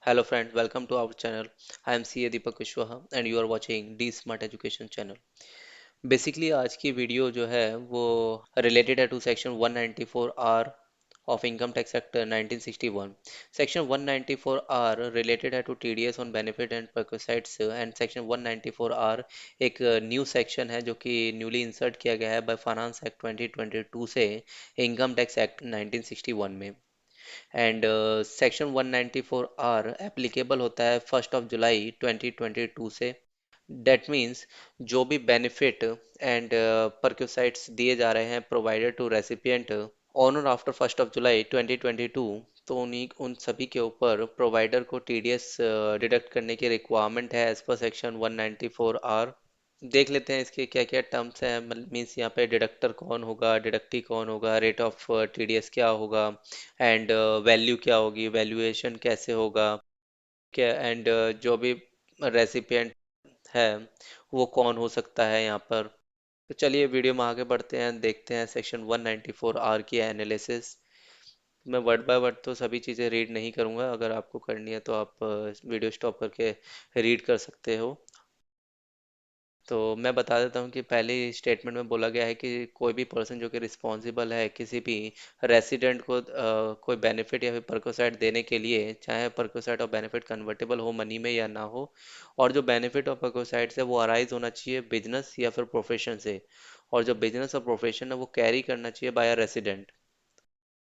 Hello friends, welcome to our channel. I am CA Deepak Kushwaha and you are watching D Smart Education channel. Basically आज की video जो है वो related है to section 194R of Income Tax Act 1961. Section 194R related है to TDS on benefit and perquisites and section 194R एक new section है जो कि न्यूली इंसर्ट किया गया है बाय फाइनेंस एक्ट 2022 से इनकम टैक्स एक्ट 1961 में। एंड सेक्शन 194 आर एप्लीकेबल होता है 1 जुलाई 2022 से। डेट मीन्स जो भी बेनिफिट एंड परक्यूसाइट्स दिए जा रहे हैं प्रोवाइडेड टू रेसिपिएंट ऑन और आफ्टर 1 जुलाई 2022, तो उन्हीं उन सभी के ऊपर प्रोवाइडर को टीडीएस डिडक्ट करने की रिक्वायरमेंट है एज पर सेक्शन 194 आर। देख लेते हैं इसके क्या क्या टर्म्स हैं। मीन्स यहाँ पे डिडक्टर कौन होगा, डिडक्टी कौन होगा, रेट ऑफ टीडीएस क्या होगा, एंड वैल्यू क्या होगी, वैल्यूएशन कैसे होगा, क्या एंड जो भी रेसिपिएंट है वो कौन हो सकता है यहाँ पर। तो चलिए वीडियो में आगे बढ़ते हैं, देखते हैं सेक्शन 194 आर की एनालिसिस। मैं वर्ड बाय वर्ड तो सभी चीज़ें रीड नहीं करूँगा, अगर आपको करनी है तो आप वीडियो स्टॉप करके रीड कर सकते हो। तो मैं बता देता हूँ कि पहले स्टेटमेंट में बोला गया है कि कोई भी पर्सन जो कि रिस्पॉन्सिबल है किसी भी रेसिडेंट को कोई बेनिफिट या फिर परकोसाइट देने के लिए, चाहे परकोसाइट और बेनिफिट कन्वर्टेबल हो मनी में या ना हो, और जो बेनिफिट और परकोसाइट है वो अराइज होना चाहिए बिजनेस या फिर प्रोफेशन से, और जो बिजनेस और प्रोफेशन है वो कैरी करना चाहिए by a resident.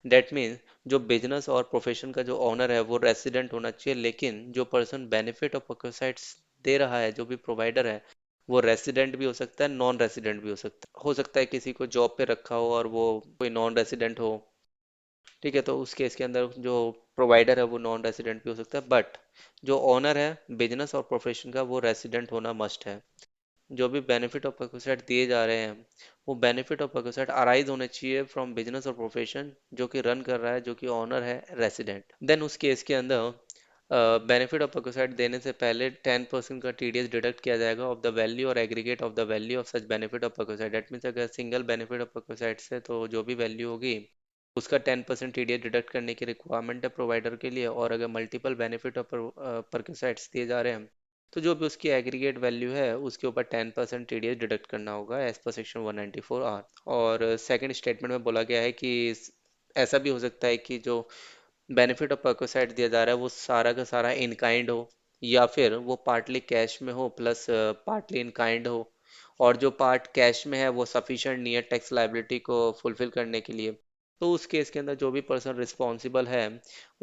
That means जो बिजनेस और प्रोफेशन का जो ओनर है वो रेसिडेंट होना चाहिए, लेकिन जो पर्सन बेनिफिट और परक्योसाइट्स दे रहा है, जो भी प्रोवाइडर है, वो रेसिडेंट भी हो सकता है, नॉन रेसिडेंट भी हो सकता है किसी को जॉब पे रखा हो और वो कोई नॉन रेसिडेंट हो। ठीक है, तो उस केस के अंदर जो प्रोवाइडर है वो नॉन रेसिडेंट भी हो सकता है, बट जो ओनर है बिजनेस और प्रोफेशन का वो रेसिडेंट होना मस्ट है। जो भी बेनिफिट और परक्योसाइट दिए जा रहे हैं वो बेनिफिट और परक्योसाइट अराइज होने चाहिए फ्रॉम बिजनेस और प्रोफेशन जो कि रन कर रहा है, जो कि ऑनर है रेसिडेंट। देन उस केस के अंदर बेनिफिट ऑफ परक्योसाइट देने से पहले 10% का टीडीएस डिडक्ट किया जाएगा ऑफ द वैल्यू और aggregate of the value of such benefit of perquisite. That means अगर सिंगल बेनिफिट ऑफ परक्योसाइट है तो जो भी वैल्यू होगी उसका 10% टीडीएस डिडक्ट करने की रिक्वायरमेंट है प्रोवाइडर के लिए, और अगर मल्टीपल बेनिफिट ऑफ परक्योसाइट्स दिए जा रहे हैं तो जो भी उसकी एग्रीगेट वैल्यू है उसके ऊपर 10% टीडीएस डिडक्ट करना होगा एज पर सेक्शन 194 आर। और सेकंड स्टेटमेंट में बोला गया है कि ऐसा भी हो सकता है कि जो बेनिफिट ऑफ परक्योसाइट दिया जा रहा है वो सारा का सारा इन काइंड हो, या फिर वो पार्टली कैश में हो प्लस पार्टली इन काइंड हो, और जो पार्ट कैश में है वो सफिशिएंट नहीं है टैक्स लाइबिलिटी को फुलफिल करने के लिए। तो उस केस के अंदर जो भी पर्सन रिस्पॉन्सिबल है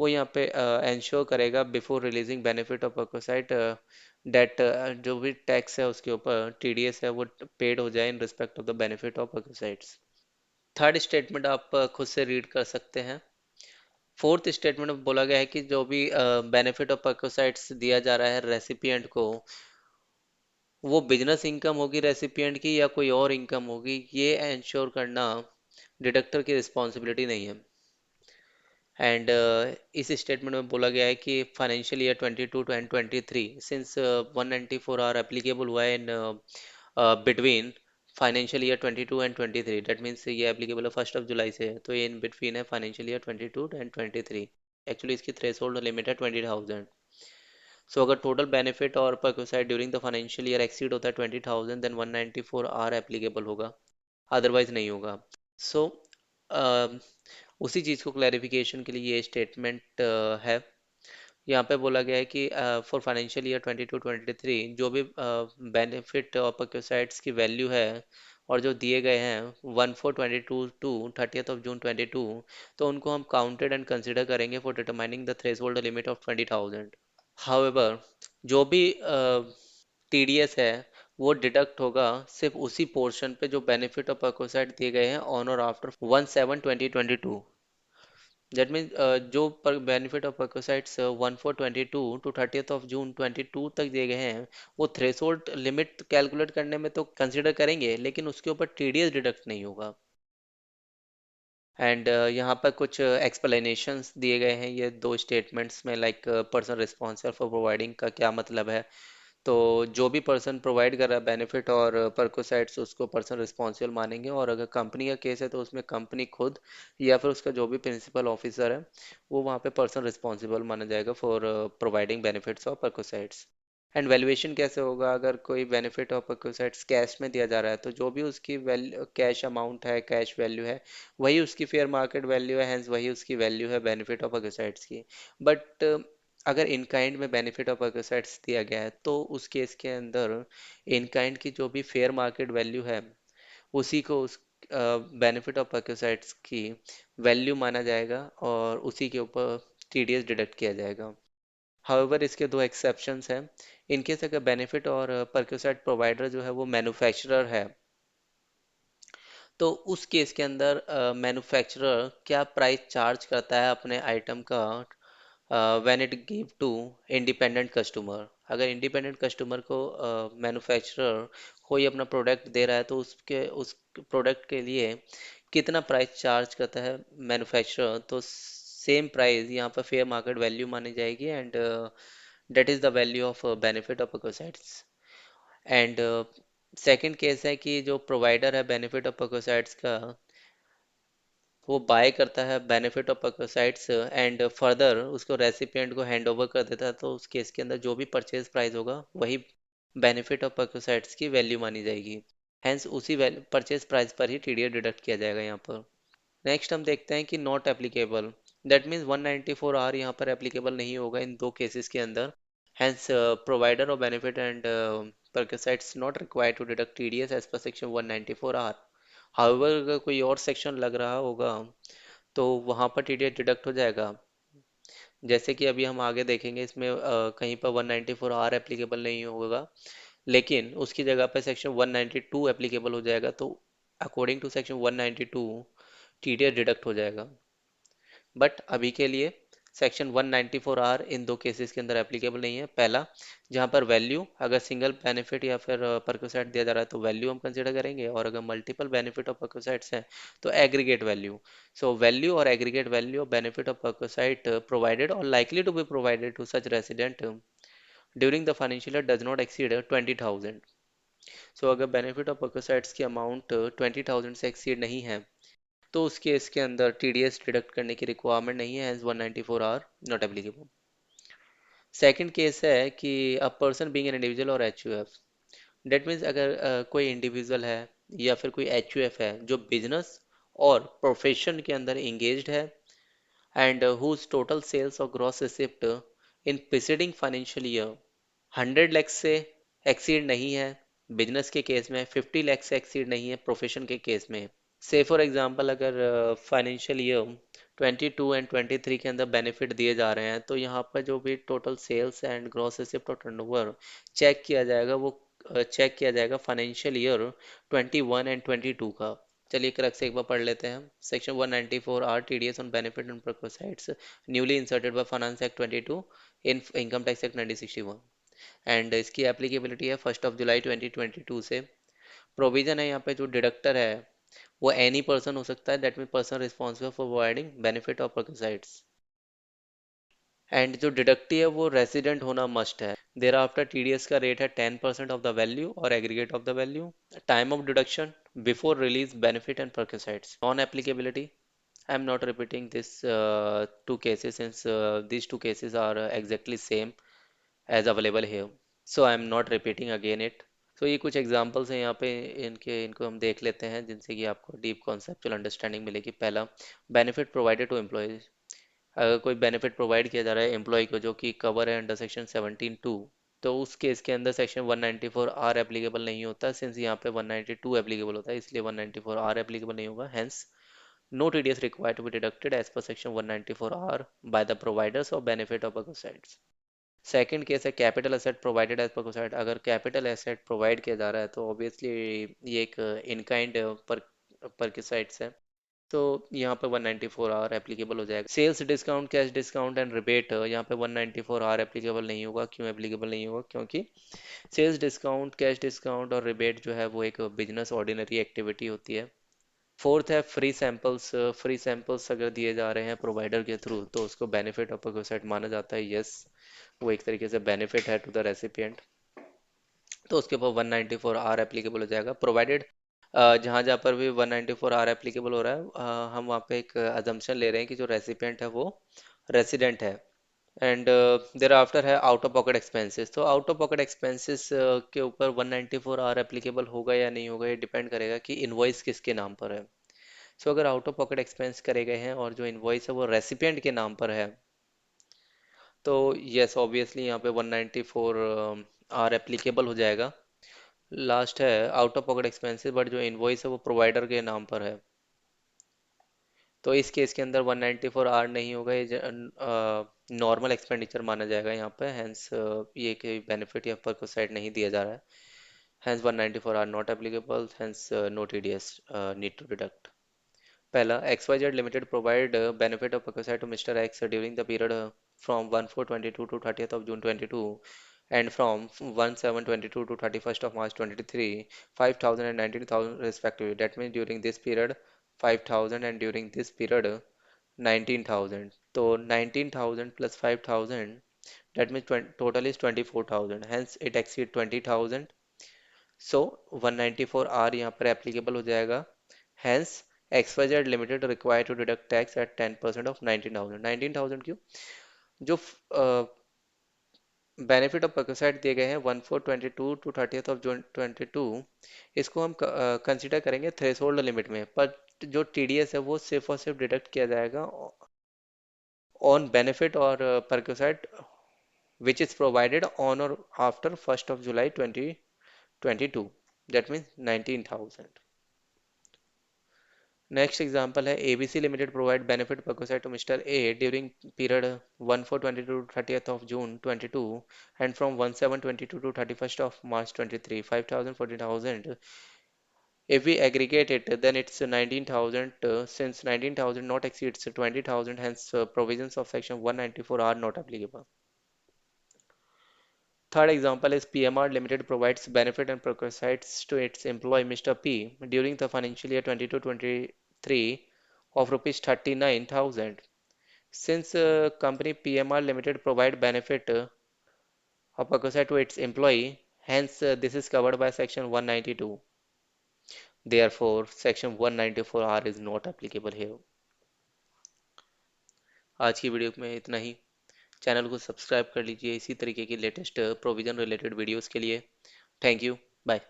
वो यहाँ पे इंश्योर करेगा before releasing benefit of perquisite that जो भी टैक्स है उसके ऊपर टीडीएस है वो पेड हो जाए in respect of the benefit of perquisites. Third statement आप खुद से रीड कर सकते हैं। फोर्थ स्टेटमेंट में बोला गया है कि जो भी बेनिफिट ऑफ परक्योसाइट्स दिया जा रहा है रेसिपिएंट को, वो बिजनेस इनकम होगी रेसिपिएंट की या कोई और इनकम होगी, ये इंश्योर करना डिडक्टर की रिस्पॉन्सिबिलिटी नहीं है। एंड इस स्टेटमेंट में बोला गया है कि फाइनेंशियल ईयर 22 एंड 23, सिंस 194 आर एप्लीकेबल हुआ है in between financial year 22 and 23, that means ये एप्लीकेबल है 1 जुलाई से है, तो ये इन बिटवीन है फाइनेंशियल ईयर 22 एंड 23। एक्चुअली इसकी थ्रेशोल्ड लिमिट है 20,000। सो अगर टोटल बेनिफिट और perquisite during the financial year exceed होता है 20,000 देन 194 आर एप्लीकेबल होगा, अदरवाइज नहीं होगा। सो उसी चीज़ को क्लैरिफिकेशन के लिए ये स्टेटमेंट है। यहाँ पे बोला गया है कि फॉर फाइनेंशियल ईयर 22-23 जो भी बेनिफिट और परक्योसाइट्स की वैल्यू है और जो दिए गए हैं 1/4/22 टू 30th of June 2022, तो उनको हम काउंटेड एंड कंसिडर करेंगे for determining the threshold limit of 20,000। However जो भी टीडीएस है वो डिडक्ट होगा सिर्फ उसी पोर्शन पे जो बेनिफिट और परक्योसाइट दिए गए हैं ऑन और आफ्टर 1/7/2022। दैट मीन्स जो पर benefit of perquisites 1/4/22 to 30th of June 2022 तक दिए गए हैं वो थ्रेशोल्ड लिमिट कैलकुलेट करने में तो कंसिडर करेंगे, लेकिन उसके ऊपर टीडीएस डिडक्ट नहीं होगा। एंड यहाँ पर कुछ एक्सप्लेनेशंस दिए गए हैं ये दो स्टेटमेंट्स में, like person responsible for providing का क्या मतलब है। तो जो भी पर्सन प्रोवाइड कर रहा है बेनिफिट और परकोसाइट्स उसको पर्सन रिस्पॉन्सिबल मानेंगे, और अगर कंपनी का केस है तो उसमें कंपनी खुद या फिर उसका जो भी प्रिंसिपल ऑफिसर है वो वहाँ पे पर्सन रिस्पॉन्सिबल माना जाएगा for providing benefits of perquisites. And valuation कैसे होगा? अगर कोई बेनिफिट ऑफ परकोसाइट्स कैश में दिया जा रहा है तो जो भी उसकी वैल्यू कैश अमाउंट है, कैश वैल्यू है, वही उसकी फेयर मार्केट वैल्यू है, हेंस वही उसकी वैल्यू है बेनिफिट ऑफ परकोसाइट्स की। बट अगर इन काइंड में बेनिफिट ऑफ परकोसाइट्स दिया गया है तो उस केस के अंदर इन काइंड की जो भी फेयर मार्केट वैल्यू है उसी को उस बेनिफिट ऑफ परकोसाइट्स की वैल्यू माना जाएगा और उसी के ऊपर टीडीएस डिडक्ट किया जाएगा। हाउएवर इसके दो एक्सेप्शंस हैं। इन केस अगर बेनिफिट और परक्यूसाइड प्रोवाइडर जो है वो मैन्युफैक्चरर है तो उस केस के अंदर मैन्युफैक्चरर क्या प्राइस चार्ज करता है अपने आइटम का when it give to independent customer. अगर इंडिपेंडेंट कस्टमर को मैन्युफैक्चरर कोई अपना प्रोडक्ट दे रहा है तो उसके उस प्रोडक्ट के लिए कितना प्राइस चार्ज करता है मैन्युफैक्चरर, तो सेम प्राइस यहाँ पर फेयर मार्केट वैल्यू मानी जाएगी and that is the value of benefit of percocets। And second case है कि जो प्रोवाइडर है बेनिफिट ऑफ percocets का वो बाय करता है benefit of percocets and further उसको रेसिपिएंट को हैंड ओवर कर देता है, तो उस केस के अंदर जो भी परचेज प्राइस होगा वही बेनिफिट ऑफ percocets की वैल्यू मानी जाएगी। हेंस उसी परचेज प्राइस पर ही टीडीएस डिडक्ट किया जाएगा यहाँ पर। नेक्स्ट हम देखते हैं कि not applicable. That means 194 R यहाँ पर एप्लीकेबल नहीं होगा इन दो केसेस के अंदर। Hence provider of benefit and perquisites not required to deduct TDS as per section 194 R. However अगर कोई और सेक्शन लग रहा होगा तो वहाँ पर टीडीएस डिडक्ट हो जाएगा। जैसे कि अभी हम आगे देखेंगे इसमें कहीं पर 194 आर एप्लीकेबल नहीं होगा लेकिन उसकी जगह पे सेक्शन 192 एप्लीकेबल हो जाएगा, तो according to section 192 TDS deduct हो जाएगा। बट अभी के लिए सेक्शन 194 आर इन दो केसेस के अंदर एप्लीकेबल नहीं है। पहला, जहां पर वैल्यू अगर सिंगल बेनिफिट या फिर परक्यूसाइट दिया जा रहा है तो वैल्यू हम कंसिडर करेंगे, और अगर मल्टीपल बेनिफिट ऑफ परक्यूसाइट्स हैं तो एग्रीगेट वैल्यू। सो वैल्यू और aggregate value of benefit of perquisite provided और likely to be provided to such resident during the financial year does not exceed 20,000। So अगर benefit of परक्यूसाइट्स की amount 20,000 से exceed नहीं है तो उस केस के अंदर टीडीएस डिडक्ट करने की रिक्वायरमेंट नहीं है, as 194 R not applicable. Second case है कि a person being an individual और एचयूएफ। डेट मीन्स अगर कोई इंडिविजुअल है या फिर कोई एचयूएफ है जो बिजनेस और प्रोफेशन के अंदर इंगेज्ड है एंड हुज टोटल सेल्स और ग्रॉस रिसिप्ट इन प्रीसीडिंग फाइनेंशियल ईयर 100 लाख से एक्सीड नहीं है बिजनेस के केस में, 50 लाख से एक्सीड नहीं है प्रोफेशन के केस में। से फॉर एग्जांपल अगर फाइनेंशियल ईयर 22 एंड 23 के अंदर बेनिफिट दिए जा रहे हैं तो यहाँ पर जो भी total sales and gross receipt और टर्नओवर चेक किया जाएगा वो चेक किया जाएगा फाइनेंशियल ईयर 21 एंड 22 का। चलिए क्रक्स एक बार पढ़ लेते हैं। Section 194 R TDS on benefit and perquisites newly inserted by finance act 22 in income tax act 1961 and इसकी एप्लीकेबिलिटी है 1 जुलाई 2022 से। प्रोविजन है यहाँ पे जो डिडक्टर है वो एनी पर्सन हो सकता है, that mean person responsible for providing benefit of perquisites. And जो डिडक्टी है वो रेसिडेंट होना मस्ट है। देर आफ्टर टीडीएस का रेट है 10% ऑफ द वैल्यू और aggregate of the value. Time of deduction before release benefit and perquisites. Non applicability, I am not repeating this two cases since these two cases are exactly same as available here, so I am not repeating again it। तो ये कुछ examples हैं यहाँ पे, इनको हम देख लेते हैं जिनसे कि आपको डीप कॉन्सेप्चुअल अंडरस्टैंडिंग मिलेगी। पहला, बेनिफिट प्रोवाइडेड टू एम्प्लॉयज। अगर कोई बेनिफिट प्रोवाइड किया जा रहा है एम्प्लॉय को जो कि कवर है अंडर सेक्शन 17(2), तो उस केस के अंदर सेक्शन 194 आर एप्लीकेबल नहीं होता सिंस यहाँ पे 192 एप्लीकेबल होता है, इसलिए 194 आर एप्लीकेबल नहीं होगा। Hence no TDS required to be deducted as per section 194 R by the providers of benefit of perquisites. Second case है capital asset provided as per perquisite. अगर कैपिटल एसेट प्रोवाइड किया जा रहा है तो obviously ये एक इन काइंड पर परक्यूसाइड्स है, तो यहाँ पे 194 आवर एप्लीकेबल हो जाएगा। Sales discount, cash discount and rebate यहाँ पे 194 आवर एप्लीकेबल नहीं होगा। क्यों एप्लीकेबल नहीं होगा? क्योंकि सेल्स डिस्काउंट, कैश डिस्काउंट और रिबेट जो है वो एक बिजनेस ऑर्डिनरी एक्टिविटी होती है। फोर्थ है फ्री सैंपल्स। फ्री सैंपल्स अगर दिए जा रहे हैं प्रोवाइडर के थ्रू तो उसको बेनिफिट ऑफ परक्यूसाइड माना जाता है। यस, वो एक तरीके से बेनिफिट है टू द रेसिपिएंट। तो उसके ऊपर 194 आर एप्लीकेबल हो जाएगा, प्रोवाइडेड जहाँ जहाँ पर भी 194 आर एप्लीकेबल हो रहा है, हम वहाँ पे एक अजम्पशन ले रहे हैं कि जो रेसिपिएंट है वो रेसिडेंट है। एंड देर आफ्टर है आउट ऑफ पॉकेट एक्सपेंसेस। तो आउट ऑफ पॉकेट एक्सपेंसेस के ऊपर 194 आर एप्लीकेबल होगा या नहीं होगा, ये डिपेंड करेगा कि इनवॉइस किसके नाम पर है। सो अगर आउट ऑफ पॉकेट एक्सपेंस करे गए हैं और जो इनवॉइस है वो रेसिपिएंट के नाम पर है, तो यस ऑब्वियसली यहाँ पे 194 आर एप्लीकेबल हो जाएगा। लास्ट है out of pocket expenses but जो इनवॉइस है वो प्रोवाइडर के नाम पर है, तो इस केस के अंदर 194 आर नहीं होगा, ये नॉर्मल एक्सपेंडिचर माना जाएगा यहाँ पे। हैंस ये कोई बेनिफिट या पर साइड नहीं दिया जा रहा है। Hence 194 R not applicable, hence no TDS need to deduct. पहला, XYZ Limited provide benefit of Percocet to Mr. X during the period from 1/4/22 to 30th of June 22, and from 1/7/22 to 31st of March 23, 5,000 and 19,000 respectively. That means during this period 5,000 and during this period 19,000. So 19,000 plus 5,000, that means total is 24,000. Hence it exceed 20,000. So 194 R यहाँ पर applicable हो जाएगा। Hence XYZ limited require to deduct tax at 10% of 19,000। 19,000 क्यों? जो benefit of परक्साइड दिए गए हैं 1/4/22 to 30th of June 22, इसको हम कंसिडर करेंगे थ्रेश होल्ड लिमिट में, पर जो TDS है वो सिर्फ और सिर्फ डिडक्ट किया जाएगा ऑन बेनिफिट और परक्साइड which is provided on or after 1st of July 2022, that means 19,000। Next example है ABC limited provide benefit perquisite to mister A during period 1/4/22 to 30th of June 22 and from 1/7/22 to 31st of March 23, 5,000 14,000। If we aggregate it, then it's 19,000, since 19,000 not exceeds 20,000, hence provisions of section 194 are not applicable। Third example is PMR Limited provides benefit and perquisites to its employee Mr. P during the financial year 22-23 of rupees 39,000. Since company PMR Limited provide benefit or perquisite to its employee, hence this is covered by section 192. Therefore, section 194R is not applicable here। आज की video में इतना ही। Channel को subscribe कर लीजिए इसी तरीके की लेटेस्ट प्रोविजन रिलेटेड वीडियोस के लिए। Thank you, bye.